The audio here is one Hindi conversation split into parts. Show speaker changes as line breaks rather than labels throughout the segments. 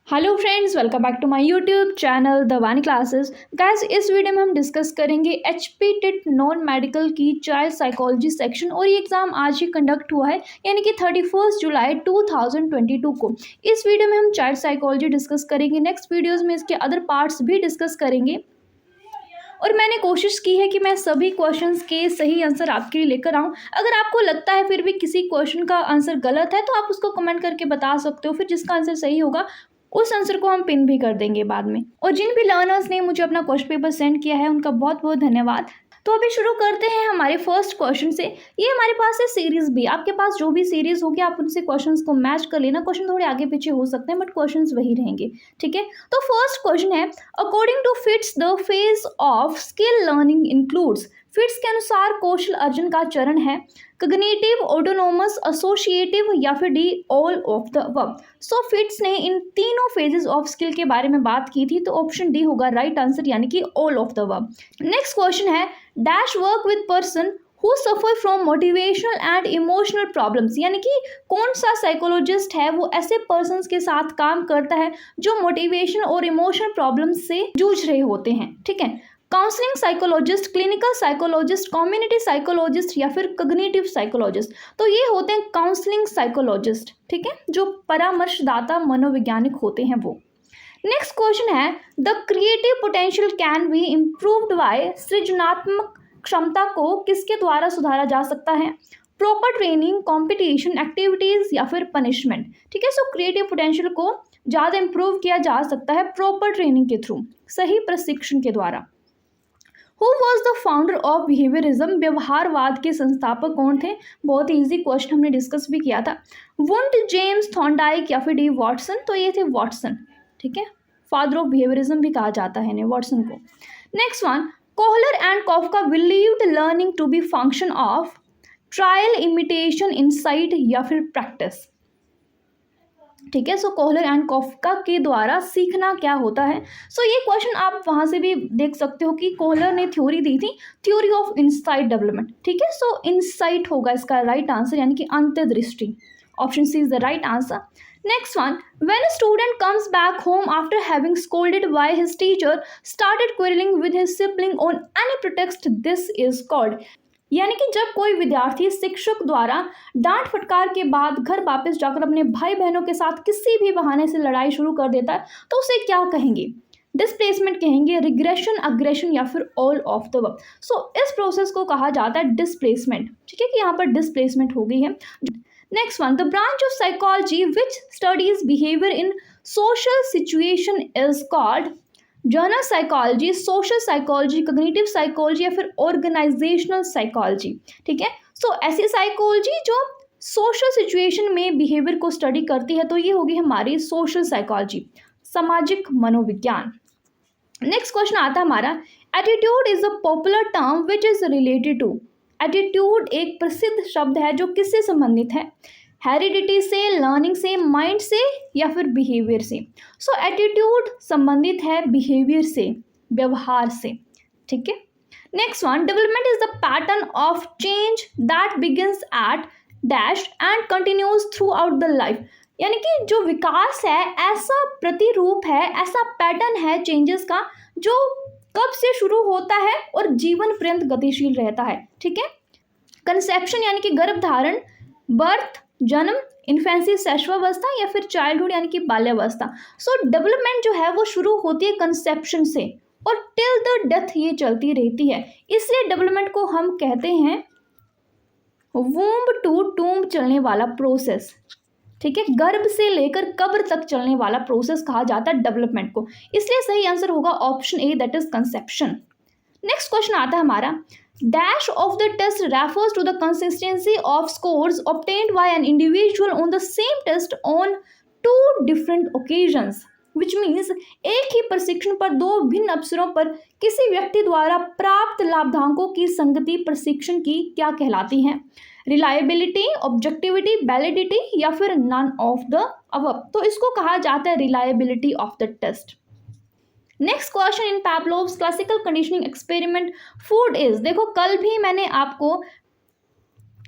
Hello friends, welcome back to my YouTube channel the Vani classes. Guys, इस वीडियो में हम डिस्कस करेंगे एचपी टिट नॉन मेडिकल की चाइल्ड साइकोलॉजी सेक्शन। और ये एग्ज़ाम आज ही कंडक्ट हुआ है, यानी कि 31 जुलाई 2022 को। इस वीडियो में हम चाइल्ड साइकोलॉजी डिस्कस करेंगे। नेक्स्ट वीडियोज़ में इसके अदर पार्ट्स भी डिस्कस करेंगे। और मैंने कोशिश की है कि मैं सभी क्वेश्चंस के सही आंसर आपके लिए लेकर आऊँ। अगर आपको लगता है फिर भी किसी क्वेश्चन का आंसर गलत है तो आप उसको कमेंट करके बता सकते हो। फिर जिसका आंसर सही होगा उस आंसर को हम पिन भी कर देंगे बाद में। और जिन भी लर्नर्स ने मुझे अपना क्वेश्चन पेपर सेंड किया है उनका बहुत बहुत धन्यवाद। तो अभी शुरू करते हैं हमारे फर्स्ट क्वेश्चन से। ये हमारे पास है सीरीज भी। आपके पास जो भी सीरीज होगी आप उनसे क्वेश्चंस को मैच कर लेना। क्वेश्चन थोड़े आगे पीछे हो सकते हैं बट क्वेश्चंस वही रहेंगे, ठीक है। तो फर्स्ट क्वेश्चन है, according to Fitts the phase of skill learning includes. Fitts के अनुसार कौशल अर्जन का चरण है कॉग्निटिव, ऑटोनोमस, एसोसिएटिव या फिर D all of the above. So fits ने इन तीनों फेजेस ऑफ स्किल के बारे में बात की थी, तो ऑप्शन डी होगा राइट आंसर, यानी कि all of the above. Next question है, dash work with person who suffer from motivational and emotional problems. यानी कि कौन सा साइकोलॉजिस्ट है वो ऐसे पर्सन्स के साथ काम करता है जो मोटिवेशन और इमोशनल प्रॉब्लम्स से जूझ रहे होते हैं, ठीक है। Counselling psychologist, clinical psychologist, community psychologist या फिर कॉग्निटिव साइकोलॉजिस्ट। तो ये होते हैं काउंसलिंग साइकोलॉजिस्ट, ठीक है, जो परामर्शदाता मनोवैज्ञानिक होते हैं वो। नेक्स्ट क्वेश्चन है, the creative potential can be improved by. सृजनात्मक क्षमता को किसके द्वारा सुधारा जा सकता है? प्रॉपर ट्रेनिंग, कॉम्पिटिशन, एक्टिविटीज या फिर पनिशमेंट, ठीक है। सो क्रिएटिव पोटेंशियल को ज़्यादा इम्प्रूव किया जा सकता है प्रॉपर ट्रेनिंग के थ्रू, सही प्रशिक्षण के द्वारा। Who was the founder of behaviourism. व्यवहारवाद के संस्थापक कौन थे? बहुत ही ईजी क्वेश्चन, हमने डिस्कस भी किया था। वुंट, जेम्स, थॉर्नडाइक या फिर डी वॉटसन। तो ये थे वॉटसन, ठीक है। फादर ऑफ बिहेवियरिज्म भी कहा जाता है इन्हें, वॉटसन को। Next one, Kohler and Koffka believed learning to be function of trial, imitation, insight या फिर प्रैक्टिस, ठीक है। सो कोहलर एंड कॉफका के द्वारा सीखना क्या होता है? सो ये क्वेश्चन आप वहाँ से भी देख सकते हो कि कोहलर ने थ्योरी दी थी, थ्योरी ऑफ इंसाइट डेवलपमेंट, ठीक है। सो इंसाइट होगा इसका राइट आंसर, यानी कि अंतर्दृष्टि। Option C is the right answer. Next one, when a student comes back home after having scolded by his teacher started quarreling with his sibling on any pretext, this is called. यानी कि जब कोई विद्यार्थी शिक्षक द्वारा डांट फटकार के बाद घर वापस जाकर अपने भाई बहनों के साथ किसी भी बहाने से लड़ाई शुरू कर देता है तो उसे क्या कहेंगे? डिस्प्लेसमेंट कहेंगे, रिग्रेशन, अग्रेशन या फिर ऑल ऑफ द अबव। सो इस प्रोसेस को कहा जाता है डिस्प्लेसमेंट, ठीक है, कि यहाँ पर डिस्प्लेसमेंट हो गई है। Next one, the branch of psychology which studies behaviour in social situation is called. Journal psychology, social psychology, cognitive psychology या फिर ऑर्गेनाइजेशनल साइकोलॉजी, ठीक है। सो ऐसी साइकोलॉजी जो सोशल सिचुएशन में बिहेवियर को स्टडी करती है, तो ये होगी हमारी सोशल साइकोलॉजी, सामाजिक मनोविज्ञान। नेक्स्ट क्वेश्चन आता है हमारा, attitude is a popular term which is related to. Attitude एक प्रसिद्ध शब्द है जो किससे संबंधित है? हेरिडिटी से, लर्निंग से, माइंड से या फिर बिहेवियर से। सो एटीट्यूड संबंधित है बिहेवियर से, व्यवहार से, ठीक है। Next one, development is the pattern of change that begins at dash and continues through out the life. यानी कि जो विकास है ऐसा प्रतिरूप है, ऐसा पैटर्न है चेंजेस का जो कब से शुरू होता है और जीवन पर्यंत गतिशील रहता है, ठीक है। कंसेप्शन यानी कि गर्भधारण, बर्थ, जन्म, इन्फेंसी शैशवावस्था या फिर चाइल्डहुड यानी कि बाल्यावस्था। सो डेवलपमेंट जो है वो शुरू होती है कंसेप्शन से और टिल द डेथ ये चलती रहती है। इसलिए डेवलपमेंट को हम कहते हैं वूम्ब टू टूम्ब चलने वाला प्रोसेस, ठीक है। गर्भ से लेकर कब्र तक चलने वाला प्रोसेस कहा जाता है डेवलपमेंट को। इसलिए सही आंसर होगा option A, that is conception. Next question आता है हमारा, dash of the test refers to the consistency of scores obtained by an individual on the same test on two different occasions, which means एक ही प्रशिक्षण पर दो भिन्न अवसरों पर किसी व्यक्ति द्वारा प्राप्त लाभांकों की संगति प्रशिक्षण की क्या कहलाती है? रिलायबिलिटी, ऑब्जेक्टिविटी, वैलिडिटी या फिर नन ऑफ द अबव। तो इसको कहा जाता है reliability of the test. Next question, in Pavlov's classical conditioning experiment food is. देखो कल भी मैंने आपको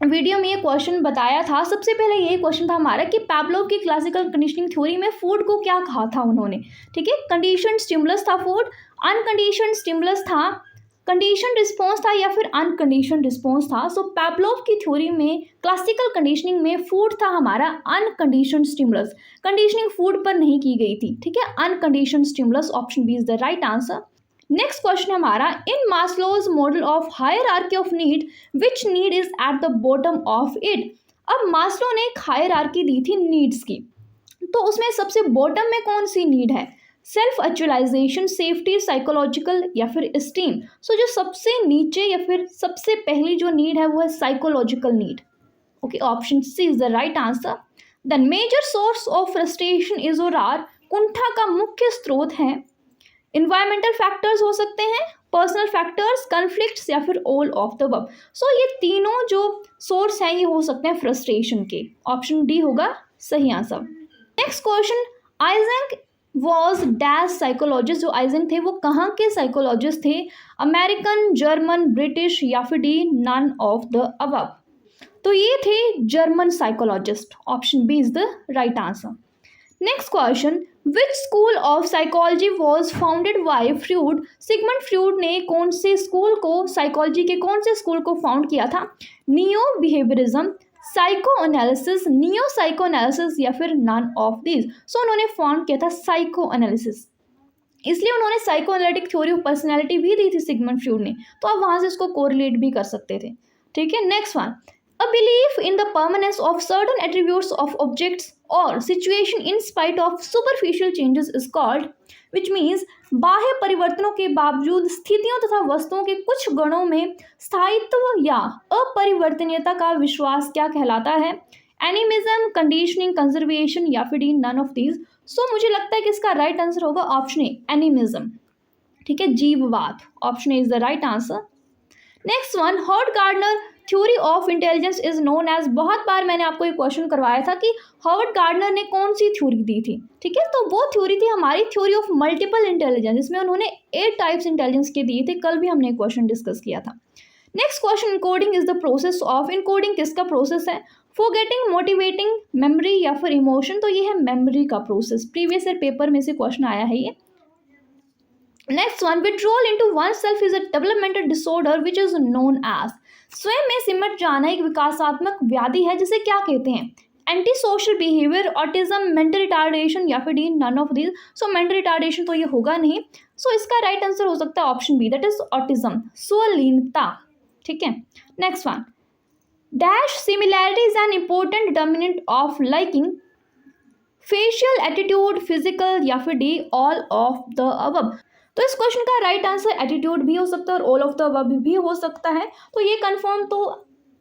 वीडियो में ये क्वेश्चन बताया था। सबसे पहले यही क्वेश्चन था हमारा कि पैवलोव की क्लासिकल कंडीशनिंग थ्योरी में फूड को क्या कहा था उन्होंने, ठीक है। कंडीशन स्टिमुलस था फूड, अनकंडीशन स्टिमुलस था, कंडीशन रिस्पॉन्स था या फिर अनकंडीशन रिस्पॉन्स था। सो पैवलोव की थ्योरी में क्लासिकल कंडीशनिंग में फूड था हमारा अनकंडीशन स्टिमुलस, कंडीशनिंग फूड पर नहीं की गई थी, ठीक है। Unconditioned stimulus, option B is the right answer. Next question हमारा, in Maslow's model of hierarchy of need which need is at the bottom of it. अब मास्लो ने एक हायरार्की दी थी नीड्स की, तो उसमें सबसे बॉटम में कौन सी नीड है? सेल्फ एक्चुअलाइजेशन, सेफ्टी, साइकोलॉजिकल या फिर स्टीम। सो जो सबसे नीचे या फिर सबसे पहली जो नीड है वो है psychological need. Okay, option C is the right answer. The major source of frustration is और आर, कुंठा का मुख्य स्रोत है। इन्वायरमेंटल फैक्टर्स हो सकते हैं, पर्सनल फैक्टर्स, कन्फ्लिक्ट्स या फिर ऑल ऑफ द अबव। सो ये तीनों जो सोर्स हैं ये हो सकते हैं फ्रस्ट्रेशन के। ऑप्शन डी होगा सही answer. Next question, Isaac was dash psychologist. जो आइजैक थे वो कहाँ के साइकोलॉजिस्ट थे? अमेरिकन, जर्मन, ब्रिटिश या फिर D none of the above. तो ये थे German psychologist. Option B is the right answer. Next question, which school of psychology was founded by Freud. Sigmund Freud ने कौन से स्कूल को, साइकोलॉजी के कौन से स्कूल को फाउंड किया था? Neo behaviourism, psycho analysis, neo psycho analysis या फिर नन ऑफ दीज। सो उन्होंने फाउंड किया था साइको एनालिसिस, इसलिए उन्होंने psycho analytic theory of personality भी दी थी सिगमंड फ्रूड ने, तो आप वहां से इसको कोरिलेट भी कर सकते थे, ठीक है। Next one, a belief in the permanence of certain attributes of objects or situation in spite of superficial changes is called, which means बाह्य परिवर्तनों के बावजूद स्थितियों तथा वस्तुओं के कुछ गणों में स्थायित्व या अपरिवर्तनीयता का विश्वास क्या कहलाता है? एनिमिज्म, कंडीशनिंग, कंजर्वेशन या फिर नन ऑफ दीज। सो मुझे लगता है कि इसका राइट आंसर होगा ऑप्शन ए, एनिमिज्म, ठीक है, जीववाद। Option A is the right answer. Next one, Howard Gardner theory of intelligence is known as. बहुत बार मैंने आपको एक क्वेश्चन करवाया था कि हॉवर्ड गार्डनर ने कौन सी थ्योरी दी थी, ठीक है। तो वो थ्योरी थी हमारी थ्योरी ऑफ मल्टीपल इंटेलिजेंस, इसमें उन्होंने 8 टाइप्स इंटेलिजेंस के दिए थे। कल भी हमने क्वेश्चन डिस्कस किया था। Next question, encoding is the process of. Encoding किसका प्रोसेस है? फॉरगेटिंग, मोटिवेटिंग, मेमोरी या फिर इमोशन। तो ये है मेमोरी का प्रोसेस, प्रीवियस ईयर पेपर में से क्वेश्चन आया है ये। Next one, withdrawal into oneself is a developmental disorder which is known as. स्वयं में सिमट जाना एक विकासात्मक व्याधि है जिसे क्या कहते हैं? Anti social behaviour, autism, mental retardation या फिर D none of these. So mental retardation तो ये होगा नहीं। सो इसका राइट आंसर हो सकता है option B, that is autism, स्वलीनता, ठीक है। Next one, dash similarity is an important determinant of liking, facial attitude, physical या फिर D all of the above. तो इस क्वेश्चन का राइट आंसर एटीट्यूड भी हो सकता है और ऑल ऑफ द अबव भी हो सकता है। तो ये कंफर्म तो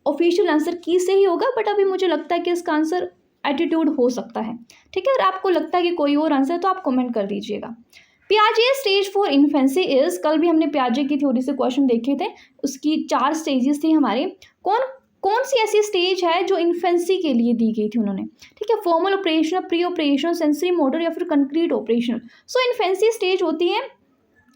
ऑफिशियल आंसर की से ही होगा, बट अभी मुझे लगता है कि इसका आंसर एटीट्यूड हो सकता है, ठीक है। अगर आपको लगता है कि कोई और आंसर है तो आप कमेंट कर दीजिएगा। पियाजे स्टेज फॉर इन्फेंसी इज। कल भी हमने पियाजे की थ्योरी से क्वेश्चन देखे थे, उसकी 4 स्टेजेस थी हमारे। कौन सी ऐसी स्टेज है जो इन्फेंसी के लिए दी गई थी उन्होंने, ठीक है। Formal operation, pre operation, sensory motor या फिर कंक्रीट ऑपरेशन। सो इन्फेंसी स्टेज होती है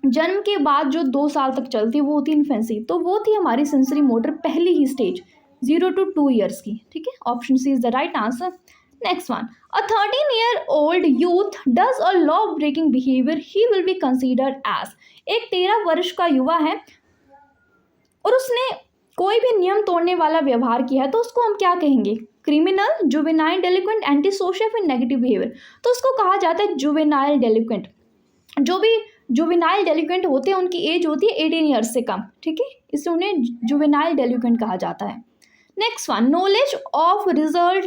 जन्म के बाद जो 2 साल तक चलती है, वो होती है इन्फेंसी। तो वो थी हमारी सेंसरी मोटर पहली ही स्टेज 0 to 2 ईयर्स की, ठीक है। Option C is the right answer. Next one, a 13-year-old youth does a law breaking behaviour, he will be considered as. एक 13 वर्ष का युवा है और उसने कोई भी नियम तोड़ने वाला व्यवहार किया है, तो उसको हम क्या कहेंगे? Criminal, juvenile delinquent, anti social फिर नेगेटिव बिहेवियर। तो उसको कहा जाता है जुवेनाइल डेलिक्वेंट। जो भी जुवेनाइल डेलिक्वेंट होते हैं उनकी एज होती है 18 ईयर्स से कम, ठीक है, इसलिए उन्हें जुवेनाइल डेलिक्वेंट कहा जाता है। Next one, knowledge of result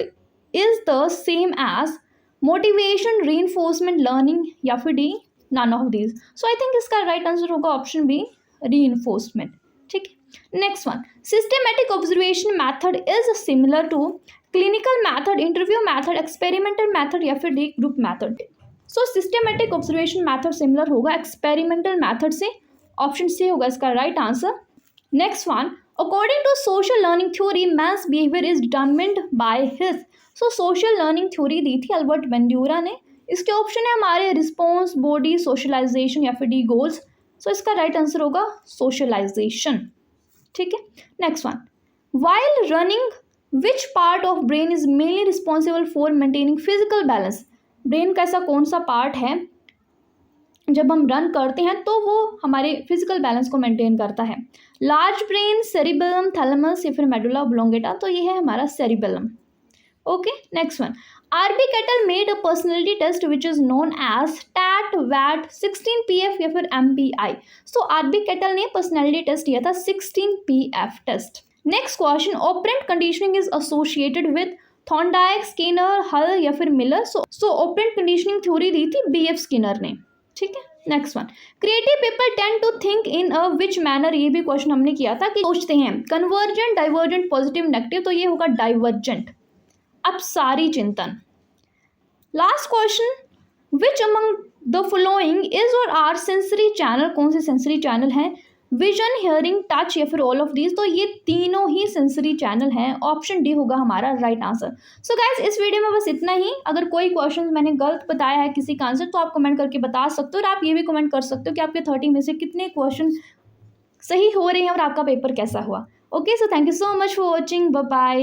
is the same as motivation, reinforcement, learning या फिर D none of these. So I think इसका राइट आंसर होगा ऑप्शन बी, रीइंफोर्समेंट, ठीक है। Next one, systematic observation method is similar to clinical method, interview method, experimental method या फिर D group method. So systematic observation method similar होगा एक्सपेरिमेंटल मैथड से, ऑप्शन सी होगा इसका right answer. Next one, according to social learning theory man's behaviour is determined by his. So social learning theory दी थी अल्बर्ट बंड्यूरा ने। इसके ऑप्शन है हमारे रिस्पॉन्स, बॉडी, सोशलाइजेशन या फिर डी गोल्स। सो इसका राइट आंसर होगा सोशलाइजेशन, ठीक है। Next one, while running which part of brain is mainly responsible for maintaining physical balance. Brain का ऐसा कौन सा पार्ट है जब हम रन करते हैं तो वो हमारे फिजिकल बैलेंस को मेंटेन करता है। लार्ज ब्रेन, सेरिबेलम, थैलेमस या फिर मेडुला ऑब्लोंगेटा, तो ये है हमारा cerebellum. Okay, next one. RB Cattell made a personality test which is known as TAT, वैट, 16PF या फिर MPI। सो आरबी कैटल ने पर्सनैलिटी टेस्ट किया था 16PF test. Next question, operant conditioning is associated with Thorndike, Skinner, Hull या फिर Miller. So operant conditioning theory दी थी BF स्किनर ने। ठीक है, next one. Creative people tend to think in a which manner, ये भी क्वेश्चन हमने किया था कि सोचते हैं कन्वर्जेंट, डाइवर्जेंट, पॉजिटिव, नेगेटिव, तो ये होगा डाइवर्जेंट। अब सारी चिंतन। Last question, which among the following is और आर सेंसरी चैनल, कौन से सेंसरी चैनल हैं? विजन, हियरिंग, टच या फिर ऑल ऑफ दीज, तो ये तीनों ही सेंसरी चैनल हैं। ऑप्शन डी होगा हमारा राइट आंसर। सो गाइज, इस वीडियो में बस इतना ही। अगर कोई क्वेश्चन मैंने गलत बताया है किसी का आंसर तो आप कमेंट करके बता सकते हो, और आप ये भी कमेंट कर सकते हो कि आपके 30 में से कितने क्वेश्चन सही हो रहे हैं और आपका पेपर कैसा हुआ। Okay, so thank you so much for watching, bye bye.